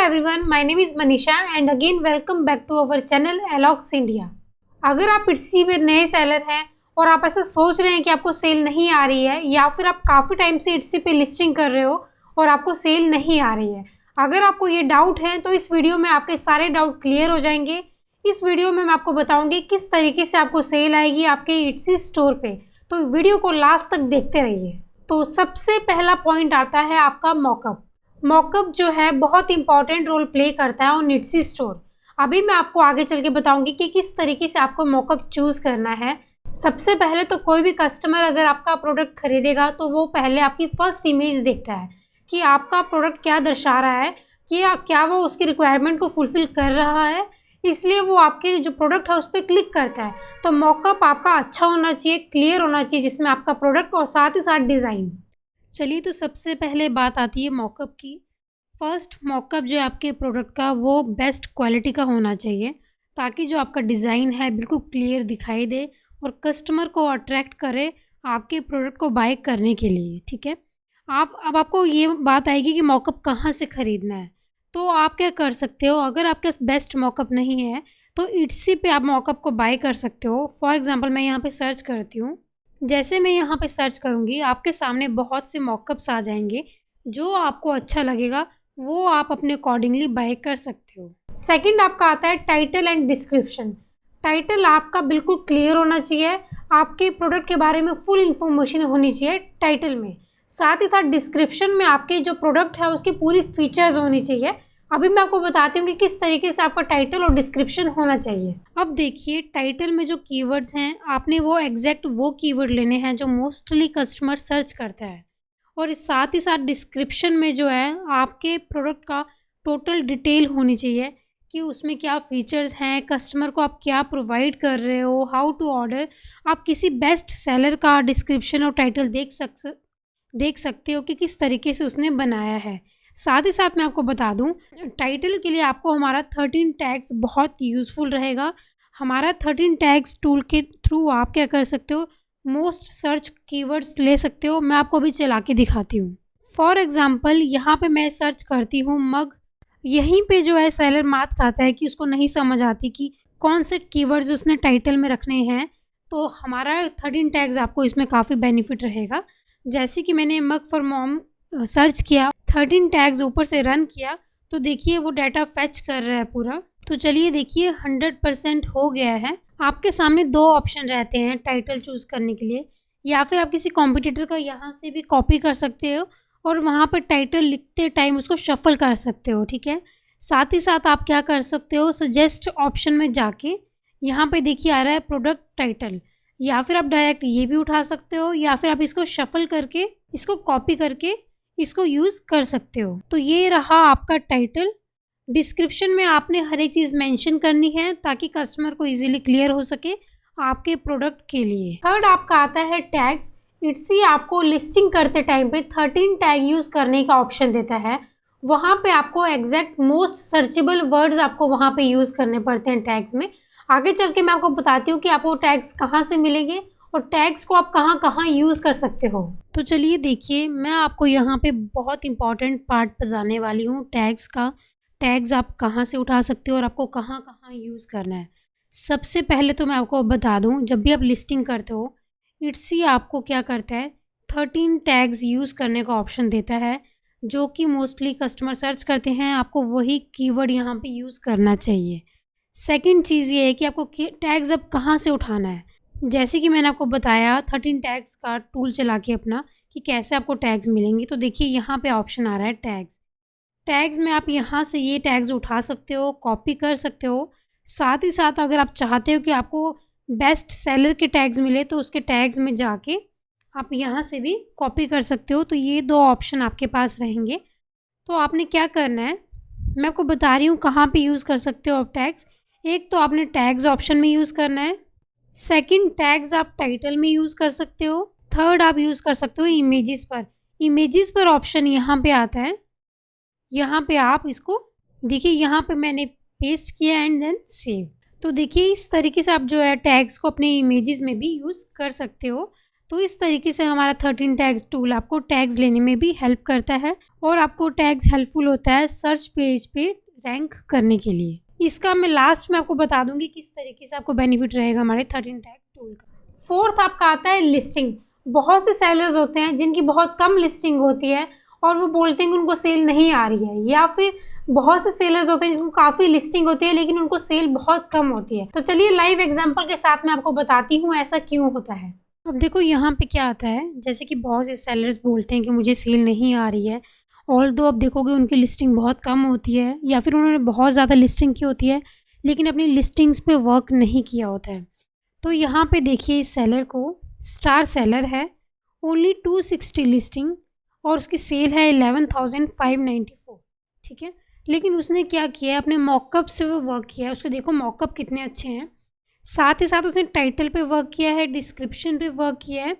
everyone, my name is Manisha and again welcome back to our channel Alox India। अगर आप इट्सी पे नए seller हैं और आप ऐसा सोच रहे हैं कि आपको सेल नहीं आ रही है या फिर आप काफ़ी टाइम से इट्सी पे लिस्टिंग कर रहे हो और आपको सेल नहीं आ रही है, अगर आपको ये डाउट है तो इस वीडियो में आपके सारे डाउट क्लियर हो जाएंगे। इस वीडियो में मैं आपको बताऊंगी किस तरीके से आपको सेल आएगी आपके इट्सी स्टोर पे, तो वीडियो को लास्ट तक देखते रहिए। तो सबसे पहला पॉइंट आता है आपका मॉकअप। मॉकअप जो है बहुत इंपॉर्टेंट रोल प्ले करता है ऑन इट्सी स्टोर। अभी मैं आपको आगे चल के बताऊंगी कि किस तरीके से आपको मॉकअप चूज़ करना है। सबसे पहले तो कोई भी कस्टमर अगर आपका प्रोडक्ट खरीदेगा तो वो पहले आपकी फर्स्ट इमेज देखता है कि आपका प्रोडक्ट क्या दर्शा रहा है, कि क्या वो उसकी रिक्वायरमेंट को फुलफिल कर रहा है, इसलिए वो आपके जो प्रोडक्ट है उस पर क्लिक करता है। तो मॉकअप आपका अच्छा होना चाहिए, क्लियर होना चाहिए, जिसमें आपका प्रोडक्ट और साथ ही साथ डिज़ाइन। चलिए, तो सबसे पहले बात आती है मॉकअप की। फर्स्ट मॉकअप जो है आपके प्रोडक्ट का वो बेस्ट क्वालिटी का होना चाहिए, ताकि जो आपका डिज़ाइन है बिल्कुल क्लियर दिखाई दे और कस्टमर को अट्रैक्ट करे आपके प्रोडक्ट को बाय करने के लिए। ठीक है, अब आपको ये बात आएगी कि मॉकअप कहाँ से ख़रीदना है। तो आप क्या कर सकते हो, अगर आपके पास बेस्ट मॉकअप नहीं है तो इट्सी पे आप मॉकअप को बाय कर सकते हो। फॉर एग्जांपल मैं यहाँ पे सर्च करती हूँ। जैसे मैं यहाँ पे सर्च करूँगी आपके सामने बहुत से मॉकअप्स आ जाएंगे, जो आपको अच्छा लगेगा वो आप अपने अकॉर्डिंगली बाय कर सकते हो। सेकंड आपका आता है टाइटल एंड डिस्क्रिप्शन। टाइटल आपका बिल्कुल क्लियर होना चाहिए, आपके प्रोडक्ट के बारे में फुल इन्फॉर्मेशन होनी चाहिए टाइटल में। साथ ही साथ डिस्क्रिप्शन में आपके जो प्रोडक्ट है उसकी पूरी फीचर्स होनी चाहिए। अभी मैं आपको बताती हूँ कि किस तरीके से आपका टाइटल और डिस्क्रिप्शन होना चाहिए। अब देखिए, टाइटल में जो कीवर्ड्स हैं आपने वो एग्जैक्ट वो कीवर्ड लेने हैं जो मोस्टली कस्टमर सर्च करता है, और इस साथ ही साथ डिस्क्रिप्शन में जो है आपके प्रोडक्ट का टोटल डिटेल होनी चाहिए कि उसमें क्या फीचर्स हैं, कस्टमर को आप क्या प्रोवाइड कर रहे हो, हाउ टू ऑर्डर। आप किसी बेस्ट सेलर का डिस्क्रिप्शन और टाइटल देख सकते हो कि किस तरीके से उसने बनाया है। साथ ही साथ मैं आपको बता दूं, टाइटल के लिए आपको हमारा 13 टैग्स बहुत यूज़फुल रहेगा। हमारा 13 टैग्स टूल के थ्रू आप क्या कर सकते हो, मोस्ट सर्च कीवर्ड्स ले सकते हो। मैं आपको अभी चला के दिखाती हूँ। फॉर एग्जांपल यहाँ पे मैं सर्च करती हूँ मग। यहीं पे जो है सेलर मात खाता है कि उसको नहीं समझ आती कि कौन से कीवर्ड्स उसने टाइटल में रखने हैं। तो हमारा 13 टैग्स आपको इसमें काफ़ी बेनिफिट रहेगा। जैसे कि मैंने मग फॉर मॉम सर्च किया, 13 टैग्स ऊपर से रन किया, तो देखिए वो डाटा फैच कर रहा है पूरा। तो चलिए देखिए 100% हो गया है। आपके सामने दो ऑप्शन रहते हैं टाइटल चूज़ करने के लिए, या फिर आप किसी कॉम्पिटिटर का यहाँ से भी कॉपी कर सकते हो और वहाँ पर टाइटल लिखते टाइम उसको शफल कर सकते हो। ठीक है, साथ ही साथ आप क्या कर सकते हो, सजेस्ट ऑप्शन में जाके यहाँ पे देखिए आ रहा है प्रोडक्ट टाइटल, या फिर आप डायरेक्ट ये भी उठा सकते हो, या फिर आप इसको शफल करके इसको कॉपी करके इसको यूज़ कर सकते हो। तो ये रहा आपका टाइटल। डिस्क्रिप्शन में आपने हर एक चीज़ मेंशन करनी है ताकि कस्टमर को इजीली क्लियर हो सके आपके प्रोडक्ट के लिए। थर्ड आपका आता है टैग्स। इट्सी आपको लिस्टिंग करते टाइम पे 13 टैग यूज़ करने का ऑप्शन देता है। वहाँ पे आपको एग्जैक्ट मोस्ट सर्चेबल वर्ड्स आपको वहाँ पे यूज़ करने पड़ते हैं टैग्स में। आगे चल के मैं आपको बताती हूँ कि आपको टैग्स कहाँ से मिलेंगे और टैग्स को आप कहाँ कहाँ यूज़ कर सकते हो। तो चलिए देखिए, मैं आपको यहाँ पे बहुत इंपॉर्टेंट पार्ट बताने वाली हूँ टैग्स का। टैग्स आप कहाँ से उठा सकते हो और आपको कहाँ कहाँ यूज़ करना है। सबसे पहले तो मैं आपको बता दूँ, जब भी आप लिस्टिंग करते हो इट्सी आपको क्या करता है, 13 टैग्स यूज़ करने का ऑप्शन देता है, जो कि मोस्टली कस्टमर सर्च करते हैं। आपको वही कीवर्ड यहाँ पे यूज़ करना चाहिए। सेकंड चीज़ ये है कि आपको टैग्स अब कहाँ से उठाना है। जैसे कि मैंने आपको बताया 13 टैग्स का टूल चला के अपना कि कैसे आपको टैग्स मिलेंगे। तो देखिए यहाँ पे ऑप्शन आ रहा है टैग्स में आप यहाँ से ये टैग्स उठा सकते हो, कॉपी कर सकते हो। साथ ही साथ अगर आप चाहते हो कि आपको बेस्ट सेलर के टैग्स मिले तो उसके टैग्स में जाके आप यहाँ से भी कॉपी कर सकते हो। तो ये दो ऑप्शन आपके पास रहेंगे। तो आपने क्या करना है, मैं आपको बता रही हूँ कहाँ पे यूज़ कर सकते हो आप टैग्स। एक तो आपने टैग्स ऑप्शन में यूज़ करना है। सेकंड, टैग्स आप टाइटल में यूज़ कर सकते हो। थर्ड, आप यूज़ कर सकते हो इमेजेस पर ऑप्शन यहाँ पे आता है। यहाँ पे आप इसको देखिए, यहाँ पे मैंने पेस्ट किया एंड देन सेव। तो देखिए इस तरीके से आप जो है टैग्स को अपने इमेजेस में भी यूज़ कर सकते हो। तो इस तरीके से हमारा 13 टैग्स टूल आपको टैग्स लेने में भी हेल्प करता है और आपको टैग्स हेल्पफुल होता है सर्च पेज पे रैंक करने के लिए। इसका मैं लास्ट में आपको बता दूंगी किस तरीके से आपको बेनिफिट रहेगा हमारे 13 टैग टूल का। फोर्थ आपका आता है लिस्टिंग। बहुत से सेलर्स होते हैं जिनकी बहुत कम लिस्टिंग होती है और वो बोलते हैं कि उनको सेल नहीं आ रही है, या फिर बहुत से सेलर्स होते हैं जिनको काफ़ी लिस्टिंग होती है लेकिन उनको सेल बहुत कम होती है। तो चलिए लाइव एग्जांपल के साथ मैं आपको बताती हूँ ऐसा क्यों होता है। अब देखो यहाँ पे क्या आता है, जैसे कि बहुत से सेलर्स बोलते हैं कि मुझे सेल नहीं आ रही है, ऑल्दो आप देखोगे उनकी लिस्टिंग बहुत कम होती है या फिर उन्होंने बहुत ज़्यादा लिस्टिंग की होती है लेकिन अपनी लिस्टिंग्स पे वर्क नहीं किया होता है। तो यहाँ पे देखिए इस सेलर को, स्टार सेलर है, ओनली 260 लिस्टिंग और उसकी सेल है 11,594, ठीक है। लेकिन उसने क्या किया है, अपने मॉकअप से वो वर्क किया है। उसको देखो मॉकअप कितने अच्छे हैं, साथ ही साथ उसने टाइटल पे वर्क किया है, डिस्क्रिप्शन पे वर्क किया है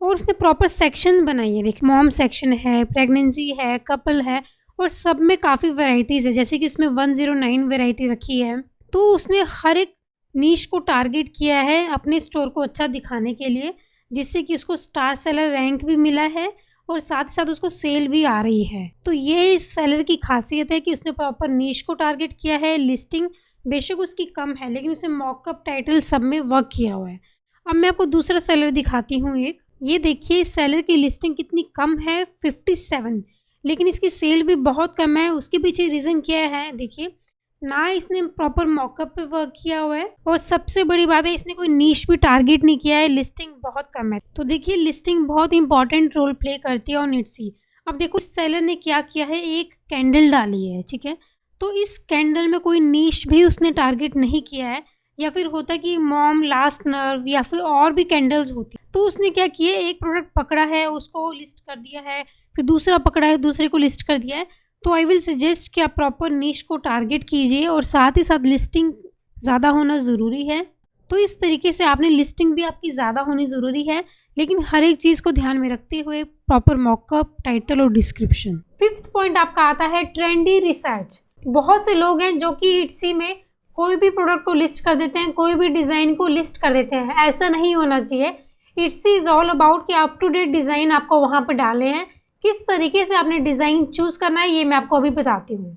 और उसने प्रॉपर सेक्शन बनाई है। देखिए मॉम सेक्शन है, प्रेगनेंसी है, कपल है और सब में काफ़ी वैरायटीज़ है, जैसे कि इसमें 109 वैरायटी रखी है। तो उसने हर एक नीश को टारगेट किया है अपने स्टोर को अच्छा दिखाने के लिए, जिससे कि उसको स्टार सेलर रैंक भी मिला है और साथ ही साथ उसको सेल भी आ रही है। तो ये इस सेलर की खासियत है कि उसने प्रॉपर नीश को टारगेट किया है। लिस्टिंग बेशक उसकी कम है लेकिन उसने मॉकअप टाइटल सब में वर्क किया हुआ है। अब मैं आपको दूसरा सेलर दिखाती हूँ एक। ये देखिए इस सेलर की लिस्टिंग कितनी कम है, 57, लेकिन इसकी सेल भी बहुत कम है। उसके पीछे रीज़न क्या है, देखिए ना इसने प्रॉपर मॉकअप पे वर्क किया हुआ है और सबसे बड़ी बात है इसने कोई नीश भी टारगेट नहीं किया है, लिस्टिंग बहुत कम है। तो देखिए लिस्टिंग बहुत इंपॉर्टेंट रोल प्ले करती है ऑन इट्सी। अब देखो इस सेलर ने क्या किया है, एक कैंडल डाली है, ठीक है। तो इस कैंडल में कोई नीश भी उसने टारगेट नहीं किया है, या फिर होता कि मॉम, लास्ट नर्व या फिर और भी कैंडल्स होती। तो उसने क्या किया, एक प्रोडक्ट पकड़ा है उसको लिस्ट कर दिया है, फिर दूसरा पकड़ा है दूसरे को लिस्ट कर दिया है। तो आई विल सजेस्ट कि आप प्रॉपर नीश को टारगेट कीजिए और साथ ही साथ लिस्टिंग ज़्यादा होना ज़रूरी है। तो इस तरीके से आपने लिस्टिंग भी आपकी ज़्यादा होनी ज़रूरी है, लेकिन हर एक चीज़ को ध्यान में रखते हुए प्रॉपर मॉकअप, टाइटल और डिस्क्रिप्शन। फिफ्थ पॉइंट आपका आता है ट्रेंडी रिसर्च। बहुत से लोग हैं जो कि इट्सी में कोई भी प्रोडक्ट को लिस्ट कर देते हैं, कोई भी डिज़ाइन को लिस्ट कर देते हैं। ऐसा नहीं होना चाहिए। इट्सी इज़ ऑल अबाउट कि अप टू डेट डिज़ाइन आपको वहाँ पर डाले हैं। किस तरीके से आपने डिज़ाइन चूज़ करना है ये मैं आपको अभी बताती हूँ।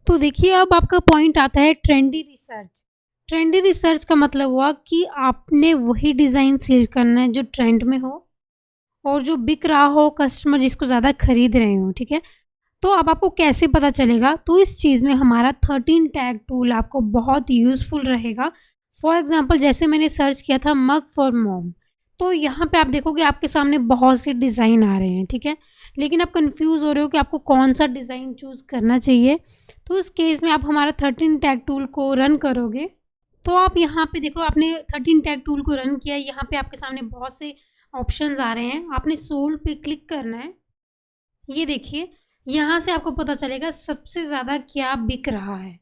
तो देखिए अब आपका पॉइंट आता है ट्रेंडी रिसर्च। ट्रेंडी रिसर्च का मतलब हुआ कि आपने वही डिज़ाइन सेल करना है जो ट्रेंड में हो और जो बिक रहा हो, कस्टमर जिसको ज़्यादा खरीद रहे हो, ठीक है। तो अब आपको कैसे पता चलेगा, तो इस चीज़ में हमारा 13 टैग टूल आपको बहुत यूज़फुल रहेगा। फॉर एग्जांपल जैसे मैंने सर्च किया था मग फॉर मॉम, तो यहाँ पे आप देखोगे आपके सामने बहुत से डिज़ाइन आ रहे हैं, ठीक है। लेकिन आप कंफ्यूज हो रहे हो कि आपको कौन सा डिज़ाइन चूज़ करना चाहिए। तो उस केस में आप हमारा 13 टैग टूल को रन करोगे तो आप यहाँ पे देखो आपने 13 टैग टूल को रन किया। यहाँ पे आपके सामने बहुत से ऑप्शंस आ रहे हैं, आपने सोल्ड पे क्लिक करना है। ये देखिए यहाँ से आपको पता चलेगा सबसे ज़्यादा क्या बिक रहा है,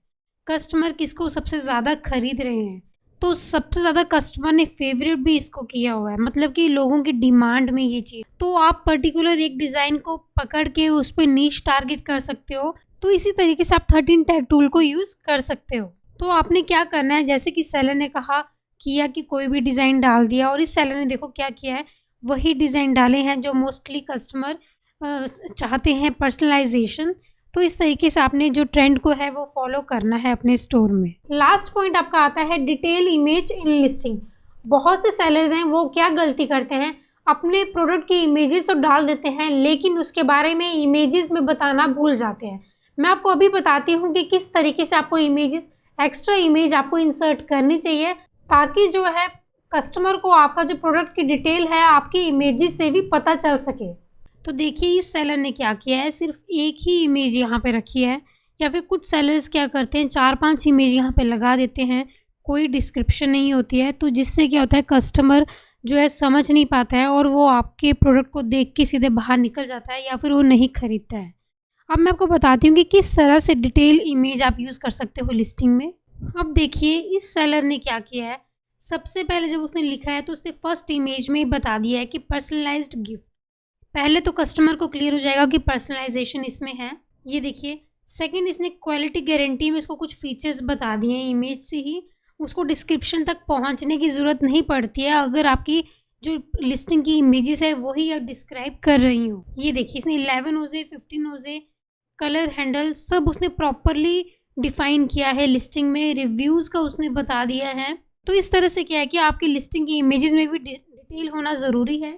कस्टमर किसको सबसे ज़्यादा खरीद रहे हैं। तो सबसे ज़्यादा कस्टमर ने फेवरेट भी इसको किया हुआ है, मतलब कि लोगों की डिमांड में ये चीज़। तो आप पर्टिकुलर एक डिज़ाइन को पकड़ के उस पर नीश टारगेट कर सकते हो। तो इसी तरीके से आप 13 टैग टूल को यूज़ कर सकते हो। तो आपने क्या करना है, जैसे कि सेलर ने कहा किया कि कोई भी डिज़ाइन डाल दिया और इस सेलर ने देखो क्या किया है, वही डिज़ाइन डाले हैं जो मोस्टली कस्टमर चाहते हैं, पर्सनलाइजेशन। तो इस तरीके से आपने जो ट्रेंड को है वो फॉलो करना है अपने स्टोर में। लास्ट पॉइंट आपका आता है डिटेल इमेज इन लिस्टिंग। बहुत से सेलर्स हैं वो क्या गलती करते हैं, अपने प्रोडक्ट की इमेजेस तो डाल देते हैं लेकिन उसके बारे में इमेजेस में बताना भूल जाते हैं। मैं आपको अभी बताती हूँ कि किस तरीके से आपको इमेजेस, एक्स्ट्रा इमेज आपको इंसर्ट करनी चाहिए ताकि जो है कस्टमर को आपका जो प्रोडक्ट की डिटेल है आपकी इमेजेस से भी पता चल सके। तो देखिए इस सेलर ने क्या किया है, सिर्फ एक ही इमेज यहाँ पे रखी है, या फिर कुछ सेलर्स क्या करते हैं 4-5 इमेज यहाँ पे लगा देते हैं, कोई डिस्क्रिप्शन नहीं होती है। तो जिससे क्या होता है कस्टमर जो है समझ नहीं पाता है और वो आपके प्रोडक्ट को देख के सीधे बाहर निकल जाता है या फिर वो नहीं खरीदता है। अब मैं आपको बताती हूँ कि किस तरह से डिटेल इमेज आप यूज़ कर सकते हो लिस्टिंग में। अब देखिए इस सेलर ने क्या किया है, सबसे पहले जब उसने लिखा है तो उसने फर्स्ट इमेज में ही बता दिया है कि पर्सनलाइज्ड गिफ्ट। पहले तो कस्टमर को क्लियर हो जाएगा कि पर्सनलाइजेशन इसमें है। ये देखिए सेकंड, इसने क्वालिटी गारंटी में इसको कुछ फीचर्स बता दिए हैं इमेज से ही, उसको डिस्क्रिप्शन तक पहुंचने की ज़रूरत नहीं पड़ती है। अगर आपकी जो लिस्टिंग की इमेजेस है वही आप डिस्क्राइब कर रही हूँ। ये देखिए इसने 11 ओजे, 15 ओजे, कलर हैंडल सब उसने प्रॉपरली डिफाइन किया है लिस्टिंग में, रिव्यूज़ का उसने बता दिया है। तो इस तरह से क्या है कि आपकी लिस्टिंग की इमेजेस में भी डिटेल होना ज़रूरी है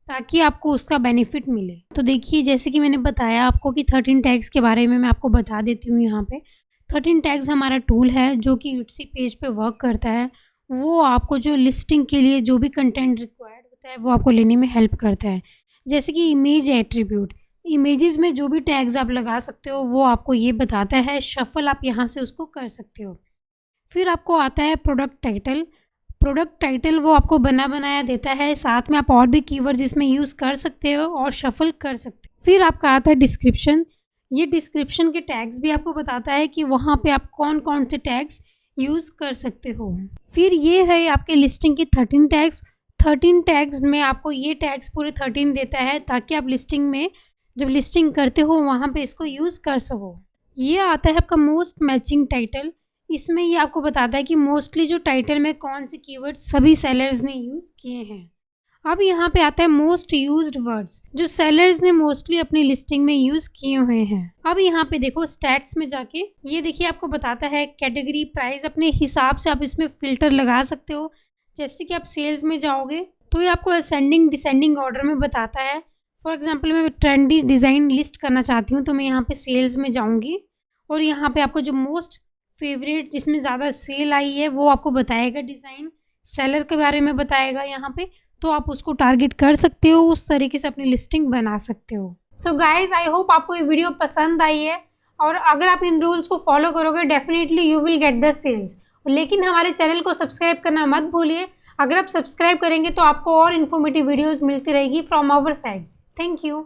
ताकि आपको उसका बेनिफिट मिले। तो देखिए जैसे कि मैंने बताया आपको कि 13 टैग्स के बारे में मैं आपको बता देती हूँ। यहाँ पे 13 टैग्स हमारा टूल है जो कि इट्सी पेज पे वर्क करता है। वो आपको जो लिस्टिंग के लिए जो भी कंटेंट रिक्वायर्ड होता है वो आपको लेने में हेल्प करता है। जैसे कि इमेज एट्रीब्यूट, इमेजेस में जो भी टैग्स आप लगा सकते हो वो आपको ये बताता है। शफल आप यहाँ से उसको कर सकते हो। फिर आपको आता है प्रोडक्ट टाइटल। प्रोडक्ट टाइटल वो आपको बना बनाया देता है, साथ में आप और भी कीवर्ड्स इसमें यूज़ कर सकते हो और शफल कर सकते हो। फिर आपका आता है डिस्क्रिप्शन। ये डिस्क्रिप्शन के टैग्स भी आपको बताता है कि वहाँ पे आप कौन कौन से टैग्स यूज़ कर सकते हो। फिर ये है आपके लिस्टिंग के 13 टैग्स। 13 टैग्स में आपको ये टैग्स पूरे 13 देता है ताकि आप लिस्टिंग में जब लिस्टिंग करते हो वहाँ पे इसको यूज़ कर सको। ये आता है आपका मोस्ट मैचिंग टाइटल। इसमें ये आपको बताता है कि मोस्टली जो टाइटल में कौन से कीवर्ड सभी सेलर्स ने यूज़ किए हैं। अब यहाँ पे आता है मोस्ट यूज्ड वर्ड्स जो सेलर्स ने मोस्टली अपनी लिस्टिंग में यूज़ किए हुए हैं। अब यहाँ पे देखो स्टैट्स में जाके ये देखिए आपको बताता है कैटेगरी, प्राइस, अपने हिसाब से आप इसमें फ़िल्टर लगा सकते हो। जैसे कि आप सेल्स में जाओगे तो ये आपको असेंडिंग डिसेंडिंग ऑर्डर में बताता है। फॉर एग्जाम्पल मैं ट्रेंडी डिज़ाइन लिस्ट करना चाहती हूँ तो मैं यहाँ पे सेल्स में जाऊँगी और यहाँ पे आपको जो मोस्ट फेवरेट जिसमें ज़्यादा सेल आई है वो आपको बताएगा डिज़ाइन, सेलर के बारे में बताएगा यहाँ पे, तो आप उसको टारगेट कर सकते हो, उस तरीके से अपनी लिस्टिंग बना सकते हो। सो गाइज आई होप आपको ये वीडियो पसंद आई है और अगर आप इन रूल्स को फॉलो करोगे definitely you will get the sales. लेकिन हमारे चैनल को सब्सक्राइब करना मत भूलिए। अगर आप सब्सक्राइब करेंगे तो आपको और इन्फॉर्मेटिव वीडियोज़ मिलती रहेगी from our side. Thank you.